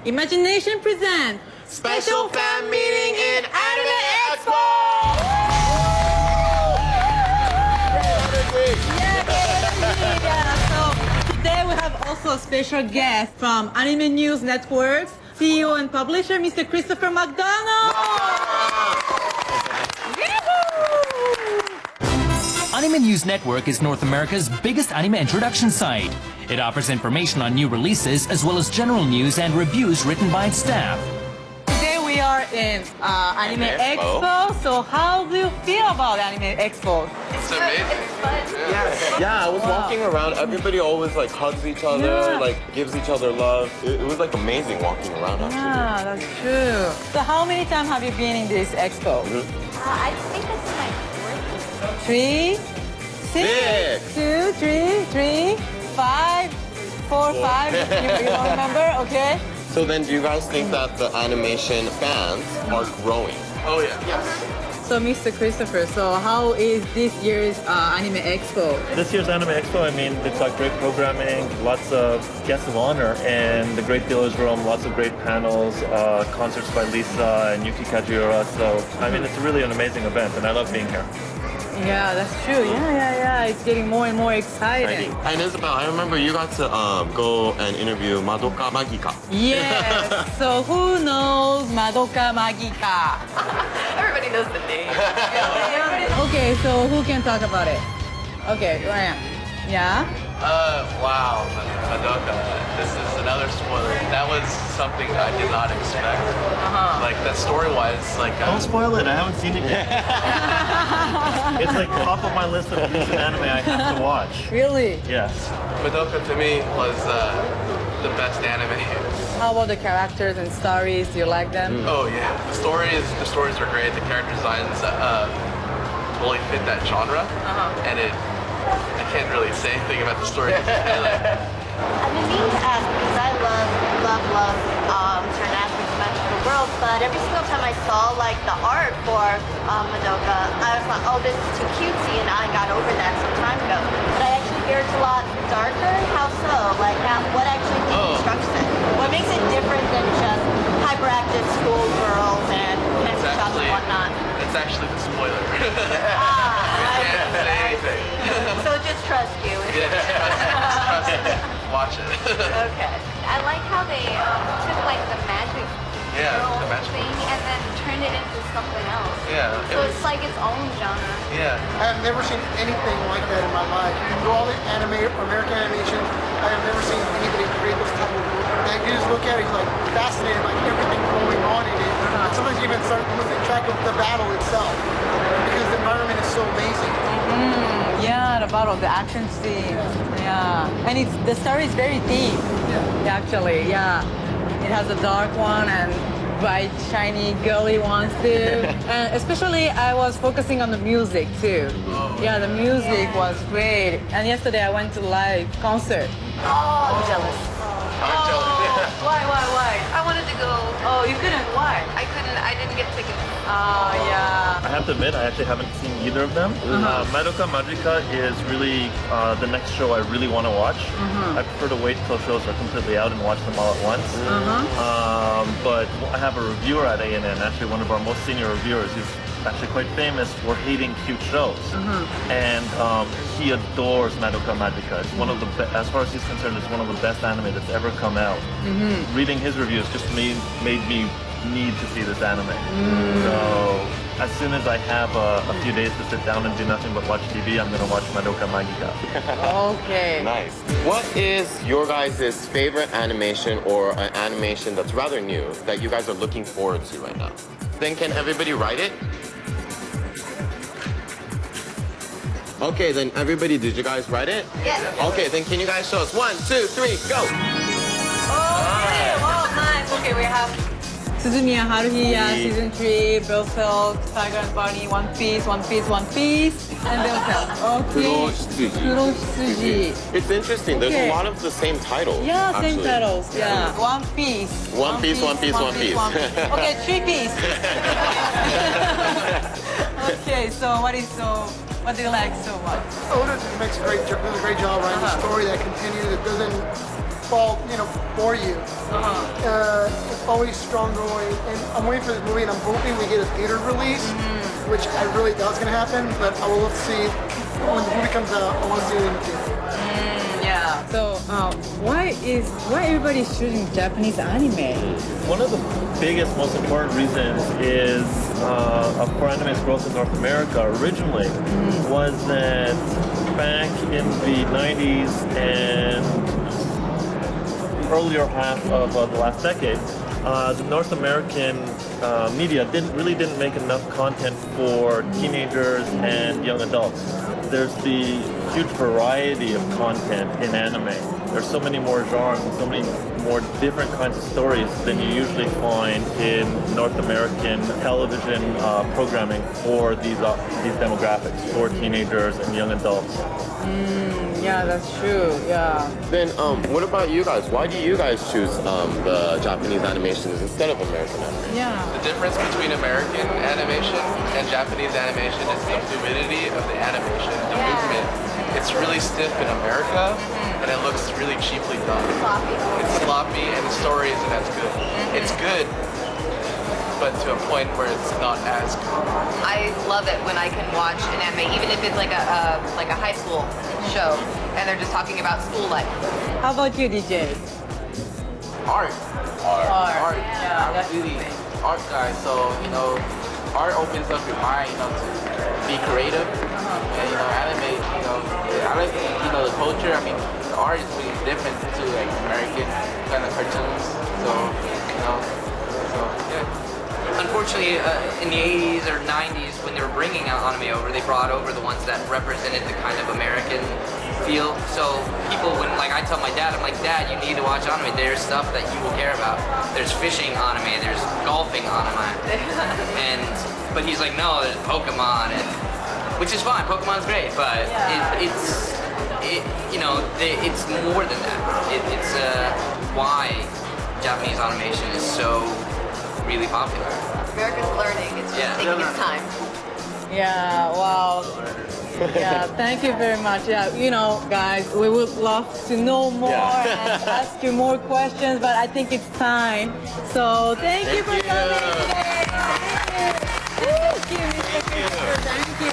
Imagination presents Special fan meeting in Anime Expo! So today we have also a special guest from Anime News Network's CEO and publisher, Mr. Christopher McDonald. Anime News Network is North America's biggest anime introduction site. It offers information on new releases as well as general news and reviews written by its staff. Today we are in Anime Expo. So how do you feel about Anime Expo? It's amazing. It's fun. Yeah, I was walking around. Everybody always like hugs each other, like gives each other love. It was like amazing walking around actually. Yeah, that's true. So how many times have you been in this expo? I think this is my fourth. 3, 6, 2, 3, 3, 5, 4, 5. You don't remember? Okay. So then do you guys think that the animation fans are growing? Oh yeah. Yes. So Mr. Christopher, so how is this year's Anime Expo? This year's Anime Expo, I mean, it's got great programming, lots of guests of honor, and the Great Dealers Room, lots of great panels, concerts by Lisa and Yuki Kajiura. So, I mean, it's really an amazing event, and I love being here. Yeah, that's true. Yeah. It's getting more and more exciting. And Isabel, I remember you got to go and interview Madoka Magica. Yes. So who knows Madoka Magica? Everybody knows the name. Okay, so who can talk about it? Okay, Ryan. Yeah? Wow, Madoka. This is another spoiler. That was something I did not expect. Like, that story-wise, like... Don't spoil it, I haven't seen it yet. It's like top of my list of recent anime I have to watch. Really? Yes. Madoka, to me, was the best anime. How about the characters and stories? Do you like them? Oh, yeah. The stories are great. The character designs totally fit that genre. And I can't really say anything about the story. I've been meaning to ask because I love certain aspects of Magical World, but every single time I saw like the art for Madoka, I was like, oh, this is too cutesy, and I got over that some time ago. But I actually hear it's a lot darker. How so? Like, what actually constructs it? What makes it different than just hyperactive schoolgirls and candy shops and whatnot? It's actually the spoiler. I can't say anything. So just trust you. Yeah, trust it. Watch it. Okay. I like how they took like the magic The magic thing and then turned it into something else. Yeah. So it's like its own genre. Yeah. I have never seen anything like that in my life. Through all the American animation, I have never seen anybody create this type of world. And you just look at it, you're like fascinated by everything going on in it. And sometimes you even start losing track of the battle itself because the environment is so amazing. Yeah, the battle, the action scene. Yeah. And the story is very deep. Actually, yeah. It has a dark one and bright, shiny, girly ones too. And especially I was focusing on the music too. Yeah, the music was great. And yesterday I went to live concert. Oh, I'm jealous. I'm jealous. Why? I wanted to go. Oh, you couldn't? Why? I didn't get tickets. Oh, yeah. I have to admit, I actually haven't seen either of them. Madoka Magica is really the next show I really want to watch. I prefer to wait till shows are completely out and watch them all at once. But I have a reviewer at ANN, actually one of our most senior reviewers, who's actually quite famous for hating cute shows. And he adores Madoka Magica. It's one of the as far as he's concerned, it's one of the best anime that's ever come out. Reading his reviews just made me need to see this anime. So as soon as I have a few days to sit down and do nothing but watch TV, I'm gonna watch Madoka Magica. Okay. Nice. What is your guys' favorite animation or an animation that's rather new that you guys are looking forward to right now? Then can everybody write it? Okay, then everybody, did you guys write it? Yes. Okay, then can you guys show us? 1, 2, 3, go! Oh, nice. Okay, we have Suzumiya Haruhiya, Season 3, Belfeld, Tiger and Bunny, One Piece, and Belfeld. Okay. Kuroshitsuji. It's interesting, there's a lot of the same titles. Yeah, actually. same titles. Yeah. One Piece. One Piece. Okay, 3 Piece. Okay, so what do you like so much? Oda just does a great job writing a story that continues. It doesn't fall, for you. It's always strong going, and I'm waiting for this movie, and I'm hoping we get a theater release, which I really doubt is gonna happen. But I will love to see when the movie comes out. I want to see it in the theater. Yeah. So why everybody's choosing Japanese anime? One of the biggest, most important reasons is for anime's growth in North America originally was that back in the 90s and earlier half of the last decade, the North American media didn't make enough content for teenagers and young adults. There's the huge variety of content in anime. There's so many more genres and so many more different kinds of stories than you usually find in North American television programming for these demographics, for teenagers and young adults. Yeah, that's true. Yeah. Then, what about you guys? Why do you guys choose the Japanese animations instead of American animation? Yeah. The difference between American animation and Japanese animation is the fluidity of the animation, the movement. It's really stiff in America, and it looks really cheaply done. Sloppy. It's sloppy, and the story isn't as good. It's good, but to a point where it's not as good. I love it when I can watch an anime, even if it's like a high school show, and they're just talking about school life. How about you, DJ? Art. Yeah, I'm that's really art guy, so art opens up your mind, to be creative. And anime, I like the culture. I mean, the art is really different to like American kind of cartoons. So yeah. Unfortunately, in the 80s or 90s, when they were bringing out anime over, they brought over the ones that represented the kind of American feel. So people, when I tell my dad, I'm like, Dad, you need to watch anime. There's stuff that you will care about. There's fishing anime. There's golfing anime. But he's like, no, there's Pokemon, which is fine. Pokemon's great, but it's more than that. It's why Japanese animation is so really popular. America's learning. It's just taking its time. Yeah, wow. Yeah, thank you very much. Yeah, guys, we would love to know more and ask you more questions, but I think it's time. So thank you for coming today. Thank you, Mr. Christopher. Thank you.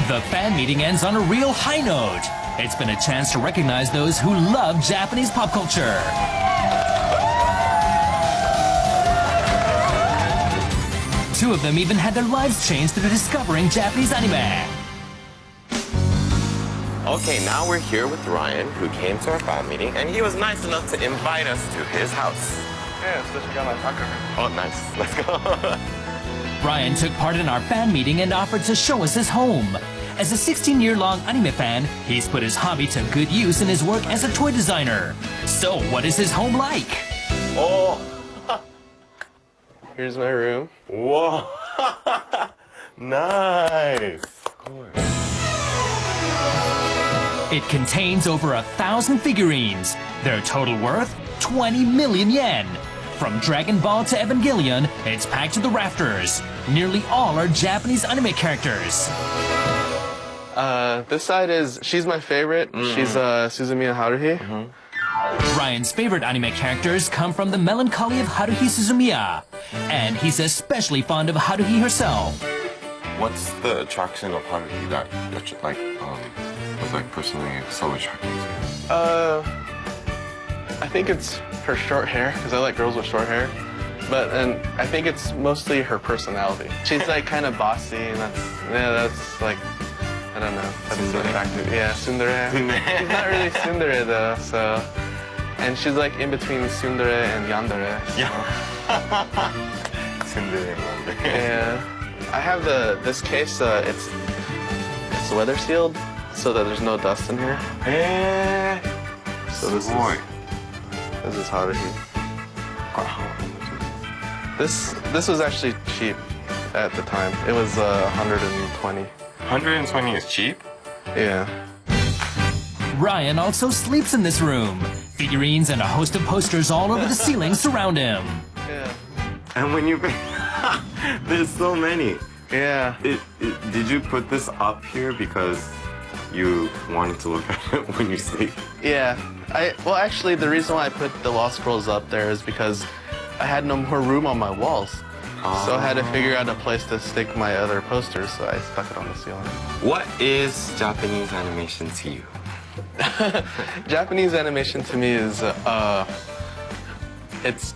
The fan meeting ends on a real high note. It's been a chance to recognize those who love Japanese pop culture. Two of them even had their lives changed through discovering Japanese anime. Okay, now we're here with Ryan, who came to our fan meeting, and he was nice enough to invite us to his house. Yeah, so you got my soccer. Oh, nice. Let's go. Ryan took part in our fan meeting and offered to show us his home. As a 16-year-long anime fan, he's put his hobby to good use in his work as a toy designer. So, what is his home like? Oh, Here's my room. whoa. Nice. Of course. It contains over 1,000 figurines. Their total worth, 20 million yen. From Dragon Ball to Evangelion, it's packed to the rafters. Nearly all are Japanese anime characters. This side she's my favorite. She's Suzumiya Haruhi. Ryan's favorite anime characters come from the melancholy of Haruhi Suzumiya. And he's especially fond of Haruhi herself. What's the attraction of Haruhi that was personally so attractive to you? I think it's her short hair, because I like girls with short hair. And I think it's mostly her personality. She's kind of bossy, and that's I don't know. That's attractive. Yeah, tsundere. She's not really tsundere though, so. And she's in between tsundere and yandere. So. Yeah. Tsundere and yandere. Yeah. I have this case. It's weather sealed, so that there's no dust in here. So this is Haruhi. This was actually cheap at the time. It was 120. 120 is cheap? Yeah. Ryan also sleeps in this room. Figurines and a host of posters all over the ceiling surround him. Yeah. And when you... There's so many. Yeah. Did you put this up here because you wanted to look at it when you sleep. Yeah. Well, actually, the reason why I put the wall scrolls up there is because I had no more room on my walls. So I had to figure out a place to stick my other posters, so I stuck it on the ceiling. What is Japanese animation to you? Japanese animation to me is, it's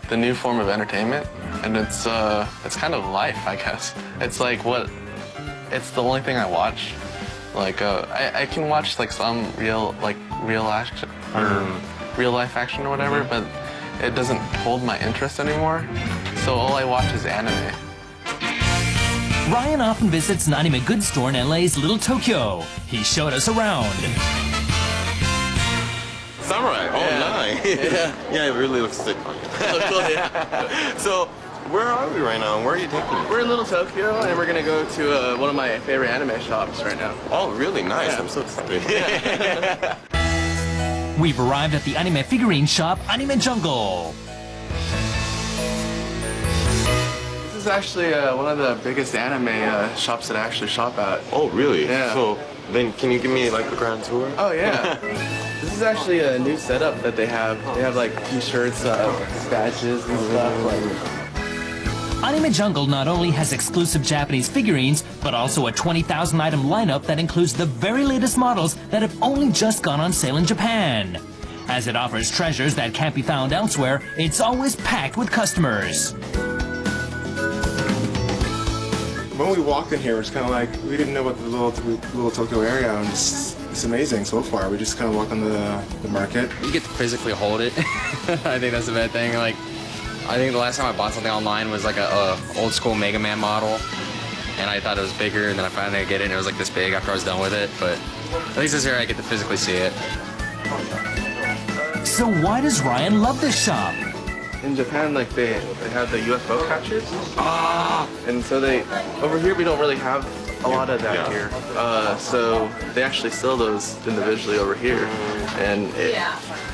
the new form of entertainment, and it's kind of life, I guess. It's like it's the only thing I watch. Like, I can watch like some real action or real life action or whatever, but it doesn't hold my interest anymore. So all I watch is anime. Ryan often visits an anime goods store in LA's Little Tokyo. He showed us around. Samurai, nice. Yeah, it really looks sick on you. So, where are we right now? Where are you taking me? We're in Little Tokyo, and we're gonna go to one of my favorite anime shops right now. Oh, really? Nice. Yeah. I'm so excited. We've arrived at the anime figurine shop, Anime Jungle. This is actually one of the biggest anime shops that I actually shop at. Oh, really? Yeah. So, then can you give me like a grand tour? Oh, yeah. This is actually a new setup that they have. They have like t-shirts, badges, and stuff. Anime Jungle not only has exclusive Japanese figurines, but also a 20,000 item lineup that includes the very latest models that have only just gone on sale in Japan. As it offers treasures that can't be found elsewhere, it's always packed with customers. When we walked in here, it's kind of like we didn't know what the little Tokyo area, and it's amazing so far. We just kind of walk on the market. You get to physically hold it. I think that's the bad thing. Like, I think the last time I bought something online was like a old school Mega Man model, and I thought it was bigger, and then I finally get it, and it was like this big after I was done with it. But at least this year I get to physically see it. So why does Ryan love this shop? In Japan, like they have the UFO catchers. And so over here we don't really have a lot of that here. So they actually sell those individually over here, and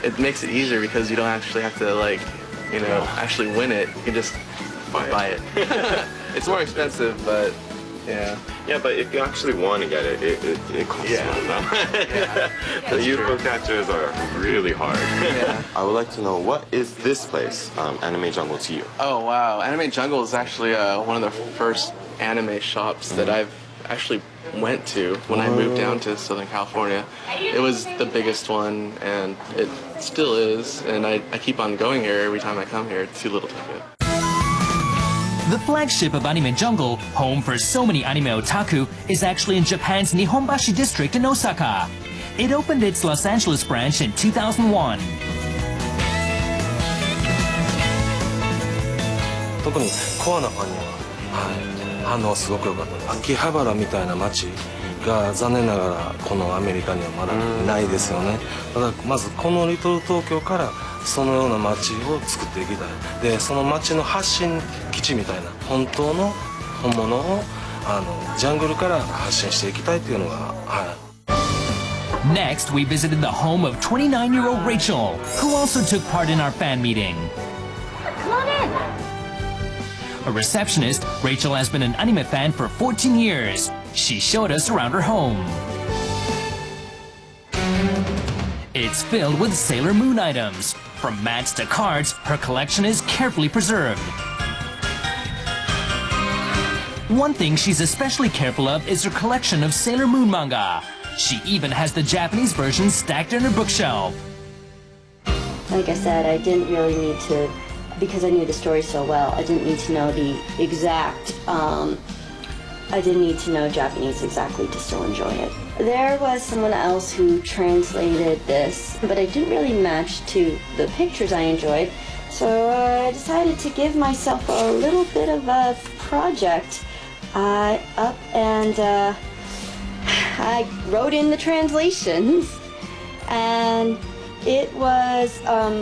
it makes it easier because you don't actually have to actually win it. You can just buy it. It's more expensive, but yeah. Yeah, but if you actually want to get it, it costs money. The UFO catchers are really hard. I would like to know, what is this place, Anime Jungle, to you? Oh, wow. Anime Jungle is actually one of the first anime shops that I've actually went to when I moved down to Southern California. It was the biggest one, and it still is, and I keep on going here every time I come here to Little Tokyo. The flagship of Anime Jungle, home for so many anime otaku, is actually in Japan's Nihonbashi district in Osaka. It opened its Los Angeles branch in 2001. 特にコアなファンには、反応はすごく良かったです。秋葉原みたいな街が残念ながらこのアメリカにはまだないですよね。だからまずこのリトル東京からそのような街を作っていきたい。で、その街の発信基地みたいな本当の本物をジャングルから発信していきたいっていうのが。Next, we visited the home of 29-year-old Rachael, who also took part in our fan meeting. Come on in. A receptionist, Rachael has been an anime fan for 14 years. She showed us around her home. It's filled with Sailor Moon items. From mats to cards, her collection is carefully preserved. One thing she's especially careful of is her collection of Sailor Moon manga. She even has the Japanese version stacked in her bookshelf. Like I said, I didn't really need to, because I knew the story so well, I didn't need to know the exact, I didn't need to know Japanese exactly to still enjoy it. There was someone else who translated this, but it didn't really match to the pictures I enjoyed, so I decided to give myself a little bit of a project. I wrote in the translations, and it was a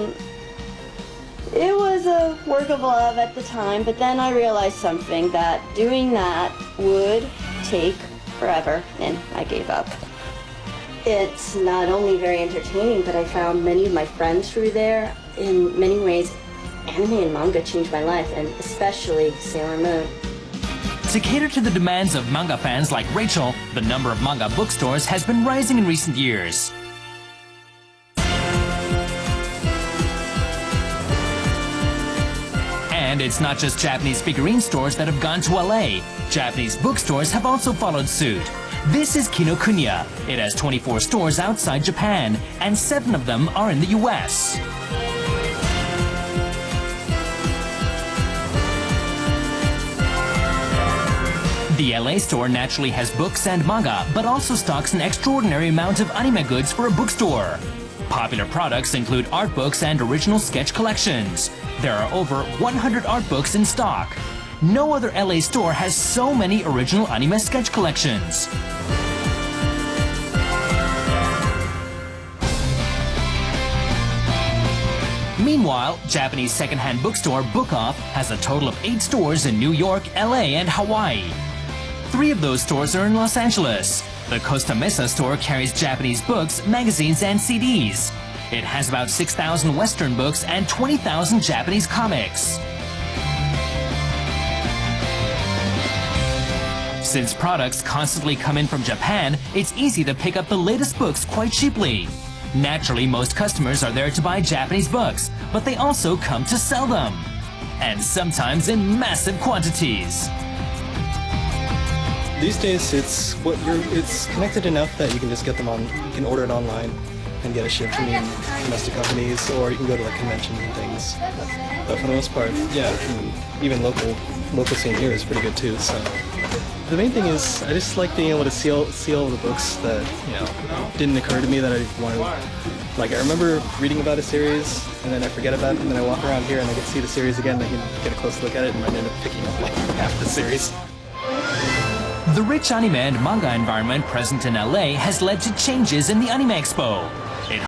work of love at the time, but then I realized something, that doing that would take forever, and I gave up. It's not only very entertaining, but I found many of my friends through there. In many ways, anime and manga changed my life, and especially Sailor Moon. To cater to the demands of manga fans like Rachael, the number of manga bookstores has been rising in recent years. And it's not just Japanese figurine stores that have gone to LA. Japanese bookstores have also followed suit. This is Kinokuniya. It has 24 stores outside Japan, and 7 of them are in the US. The LA store naturally has books and manga, but also stocks an extraordinary amount of anime goods for a bookstore. Popular products include art books and original sketch collections. There are over 100 art books in stock. No other LA store has so many original anime sketch collections. Meanwhile, Japanese secondhand bookstore Book Off has a total of 8 stores in New York, LA, and Hawaii. 3 of those stores are in Los Angeles. The Costa Mesa store carries Japanese books, magazines, and CDs. It has about 6,000 Western books and 20,000 Japanese comics. Since products constantly come in from Japan, it's easy to pick up the latest books quite cheaply. Naturally, most customers are there to buy Japanese books, but they also come to sell them. And sometimes in massive quantities. These days, it's connected enough that you can just get them on. You can order it online and get it shipped from domestic companies, or you can go to like conventions and things. But for the most part, yeah, even local scene here is pretty good too. So the main thing is I just like being able to see all the books that didn't occur to me that I wanted. Like I remember reading about a series and then I forget about it, and then I walk around here and I get to see the series again. And I can get a close look at it, and I end up picking up like half the series. The rich anime and manga environment present in LA has led to changes in the Anime Expo.